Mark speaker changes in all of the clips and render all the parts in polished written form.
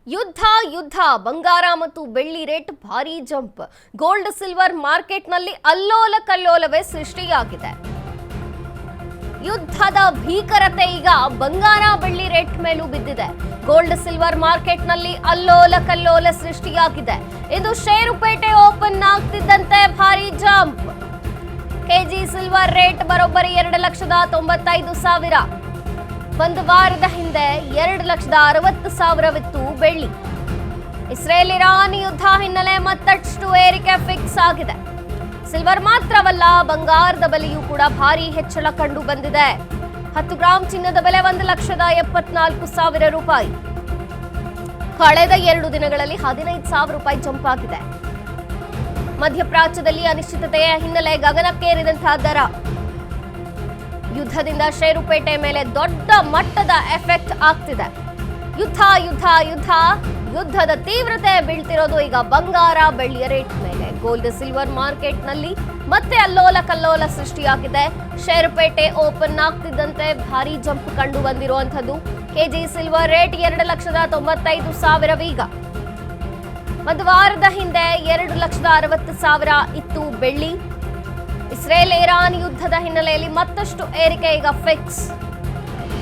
Speaker 1: ಯುದ್ಧ ಯುದ್ಧ ಬಂಗಾರ ಮತ್ತು ಬೆಳ್ಳಿ ರೇಟ್ ಭಾರೀ ಜಂಪ್. ಗೋಲ್ಡ್ ಸಿಲ್ವರ್ ಮಾರ್ಕೆಟ್ನಲ್ಲಿ ಅಲ್ಲೋಲ ಕಲ್ಲೋಲವೇ ಸೃಷ್ಟಿಯಾಗಿದೆ. ಯುದ್ಧದ ಭೀಕರತೆ ಈಗ ಬಂಗಾರ ಬೆಳ್ಳಿ ರೇಟ್ ಮೇಲೂ ಬಿದ್ದಿದೆ. ಗೋಲ್ಡ್ ಸಿಲ್ವರ್ ಮಾರ್ಕೆಟ್ನಲ್ಲಿ ಅಲ್ಲೋಲ ಕಲ್ಲೋಲ ಸೃಷ್ಟಿಯಾಗಿದೆ. ಇದು ಷೇರುಪೇಟೆ ಓಪನ್ ಆಗ್ತಿದ್ದಂತೆ ಭಾರೀ ಜಂಪ್. ಕೆಜಿ ಸಿಲ್ವರ್ ರೇಟ್ ಬರೋಬ್ಬರಿ 2,95,000. ಒಂದು ವಾರದ ಹಿಂದೆ 2,60,000ವಿತ್ತು ಬೆಳ್ಳಿ. ಇಸ್ರೇಲ್ ಇರಾನ್ ಯುದ್ಧ ಹಿನ್ನೆಲೆ ಮತ್ತಷ್ಟು ಏರಿಕೆ ಫಿಕ್ಸ್ ಆಗಿದೆ. ಸಿಲ್ವರ್ ಮಾತ್ರವಲ್ಲ, ಬಂಗಾರದ ಬೆಲೆಯೂ ಕೂಡ ಭಾರೀ ಹೆಚ್ಚಳ ಕಂಡು ಬಂದಿದೆ. 10 ಗ್ರಾಂ ಚಿನ್ನದ ಬೆಲೆ 1,74,000 ರೂಪಾಯಿ. ಕಳೆದ 2 ದಿನಗಳಲ್ಲಿ 15,000 ರೂಪಾಯಿ ಜಂಪ್ ಆಗಿದೆ. ಮಧ್ಯಪ್ರಾಚ್ಯದಲ್ಲಿ ಅನಿಶ್ಚಿತತೆಯ ಹಿನ್ನೆಲೆ ಗಗನಕ್ಕೇರಿದಂತಹ ದರ. ಯುದ್ಧದಿಂದ ಷೇರುಪೇಟೆ ಮೇಲೆ ದೊಡ್ಡ ಮಟ್ಟದ ಎಫೆಕ್ಟ್ ಆಗ್ತಿದೆ. ಯುದ್ಧ ಯುದ್ಧ ಯುದ್ಧ ಯುದ್ಧದ ತೀವ್ರತೆ ಬೀಳ್ತಿರೋದು ಈಗ ಬಂಗಾರ ಬೆಳ್ಳಿಯ ರೇಟ್ ಮೇಲೆ. ಗೋಲ್ಡ್ ಸಿಲ್ವರ್ ಮಾರ್ಕೆಟ್ನಲ್ಲಿ ಮತ್ತೆ ಅಲ್ಲೋಲ ಕಲ್ಲೋಲ ಸೃಷ್ಟಿಯಾಗಿದೆ. ಷೇರುಪೇಟೆ ಓಪನ್ ಆಗ್ತಿದ್ದಂತೆ ಭಾರೀ ಜಂಪ್ ಕಂಡು ಬಂದಿರುವಂತದ್ದು. ಕೆಜಿ ಸಿಲ್ವರ್ ರೇಟ್ 2,95,000 ಈಗ. ಒಂದು ವಾರದ ಹಿಂದೆ 2,60,000 ಇತ್ತು ಬೆಳ್ಳಿ. ಇಸ್ರೇಲ್ ಇರಾನ್ ಯುದ್ಧದ ಹಿನ್ನೆಲೆಯಲ್ಲಿ ಮತ್ತಷ್ಟು ಏರಿಕೆ ಈಗ ಫಿಕ್ಸ್.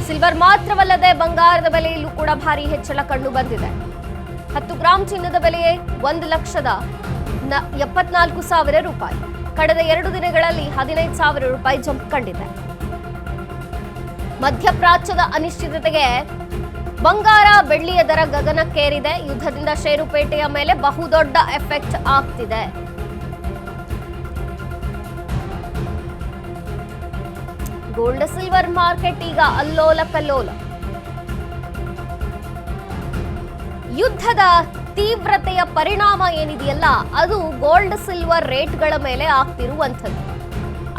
Speaker 1: ಸಿಲ್ವರ್ ಮಾತ್ರವಲ್ಲದೆ ಬಂಗಾರದ ಬೆಲೆಯಲ್ಲೂ ಕೂಡ ಭಾರಿ ಹೆಚ್ಚಳ ಕಂಡು ಬಂದಿದೆ. 10 ಗ್ರಾಂ ಚಿನ್ನದ ಬೆಲೆ 1,74,000 ರೂಪಾಯಿ. ಕಳೆದ 2 ದಿನಗಳಲ್ಲಿ 15,000 ರೂಪಾಯಿ ಜಂಪ್ ಕಂಡಿದೆ. ಮಧ್ಯಪ್ರಾಚ್ಯದ ಅನಿಶ್ಚಿತತೆಗೆ ಬಂಗಾರ ಬೆಳ್ಳಿಯ ದರ ಗಗನಕ್ಕೇರಿದೆ. ಯುದ್ಧದಿಂದ ಷೇರುಪೇಟೆಯ ಮೇಲೆ ಬಹುದೊಡ್ಡ ಎಫೆಕ್ಟ್ ಆಗ್ತಿದೆ. ಗೋಲ್ಡ್ ಸಿಲ್ವರ್ ಮಾರ್ಕೆಟ್ ಈಗ ಅಲ್ಲೋಲ ಕಲ್ಲೋಲ. ಯುದ್ಧದ ತೀವ್ರತೆಯ ಪರಿಣಾಮ ಏನಿದೆಯಲ್ಲ, ಅದು ಗೋಲ್ಡ್ ಸಿಲ್ವರ್ ರೇಟ್ಗಳ ಮೇಲೆ ಆಗ್ತಿರುವಂಥದ್ದು.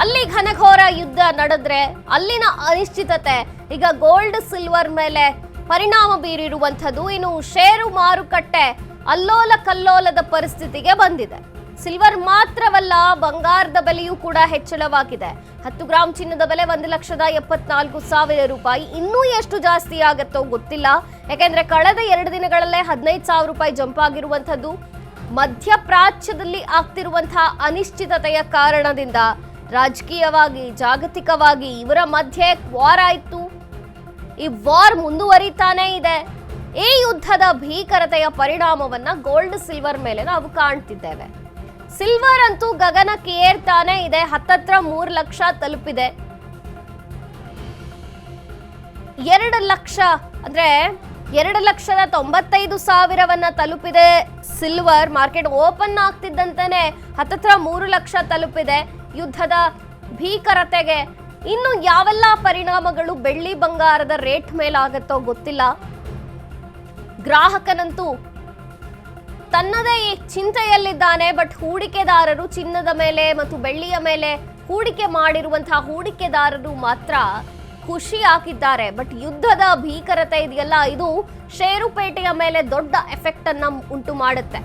Speaker 1: ಅಲ್ಲಿ ಘನಘೋರ ಯುದ್ಧ ನಡೆದ್ರೆ ಅಲ್ಲಿನ ಅನಿಶ್ಚಿತತೆ ಈಗ ಗೋಲ್ಡ್ ಸಿಲ್ವರ್ ಮೇಲೆ ಪರಿಣಾಮ ಬೀರಿರುವಂಥದ್ದು. ಇನ್ನು ಷೇರು ಮಾರುಕಟ್ಟೆ ಅಲ್ಲೋಲ ಕಲ್ಲೋಲದ ಪರಿಸ್ಥಿತಿಗೆ ಬಂದಿದೆ. ಸಿಲ್ವರ್ ಮಾತ್ರವಲ್ಲ, ಬಂಗಾರದ ಬೆಲೆಯೂ ಕೂಡ ಹೆಚ್ಚಳವಾಗಿದೆ. 10 ಗ್ರಾಂ ಚಿನ್ನದ ಬೆಲೆ 1,74,000 ರೂಪಾಯಿ. ಇನ್ನೂ ಎಷ್ಟು ಜಾಸ್ತಿ ಆಗತ್ತೋ ಗೊತ್ತಿಲ್ಲ, ಯಾಕೆಂದ್ರೆ ಕಳೆದ 2 ದಿನಗಳಲ್ಲೇ 15,000 ರೂಪಾಯಿ ಜಂಪ್ ಆಗಿರುವಂಥದ್ದು. ಮಧ್ಯಪ್ರಾಚ್ಯದಲ್ಲಿ ಆಗ್ತಿರುವಂತಹ ಅನಿಶ್ಚಿತತೆಯ ಕಾರಣದಿಂದ ರಾಜಕೀಯವಾಗಿ, ಜಾಗತಿಕವಾಗಿ ಇವರ ಮಧ್ಯೆ ವಾರ್ ಆಯ್ತು. ಈ ವಾರ್ ಮುಂದುವರಿತಾನೇ ಇದೆ. ಈ ಯುದ್ಧದ ಭೀಕರತೆಯ ಪರಿಣಾಮವನ್ನ ಗೋಲ್ಡ್ ಸಿಲ್ವರ್ ಮೇಲೆ ನಾವು ಕಾಣ್ತಿದ್ದೇವೆ. ಸಿಲ್ವರ್ ಅಂತೂ ಗಗನಕ್ಕೆ ಏರ್ತಾನೆ ಇದೆ. ಹತ್ತತ್ರ 3 ಲಕ್ಷ ತಲುಪಿದೆ. 2 ಲಕ್ಷ ಅಂದ್ರೆ 2,95,000 ತಲುಪಿದೆ. ಸಿಲ್ವರ್ ಮಾರ್ಕೆಟ್ ಓಪನ್ ಆಗ್ತಿದ್ದಂತೆನೆ ಹತ್ತತ್ರ 3 ಲಕ್ಷ ತಲುಪಿದೆ. ಯುದ್ಧದ ಭೀಕರತೆಗೆ ಇನ್ನು ಯಾವೆಲ್ಲ ಪರಿಣಾಮಗಳು ಬೆಳ್ಳಿ ಬಂಗಾರದ ರೇಟ್ ಮೇಲಾಗತ್ತೋ ಗೊತ್ತಿಲ್ಲ. ಗ್ರಾಹಕನಂತೂ ತನ್ನದೇ ಚಿಂತೆಯಲ್ಲಿದ್ದಾನೆ. ಬಟ್ ಹೂಡಿಕೆದಾರರು ಚಿನ್ನದ ಮೇಲೆ ಮತ್ತು ಬೆಳ್ಳಿಯ ಮೇಲೆ ಹೂಡಿಕೆ ಮಾಡಿರುವಂತಹ ಹೂಡಿಕೆದಾರರು ಮಾತ್ರ ಖುಷಿ ಆಗಿದ್ದಾರೆ. ಬಟ್ ಯುದ್ಧದ ಭೀಕರತೆ ಇದೆಯಲ್ಲ, ಇದು ಷೇರುಪೇಟೆಯ ಮೇಲೆ ದೊಡ್ಡ ಎಫೆಕ್ಟ್ ಅನ್ನ ಉಂಟು ಮಾಡುತ್ತೆ.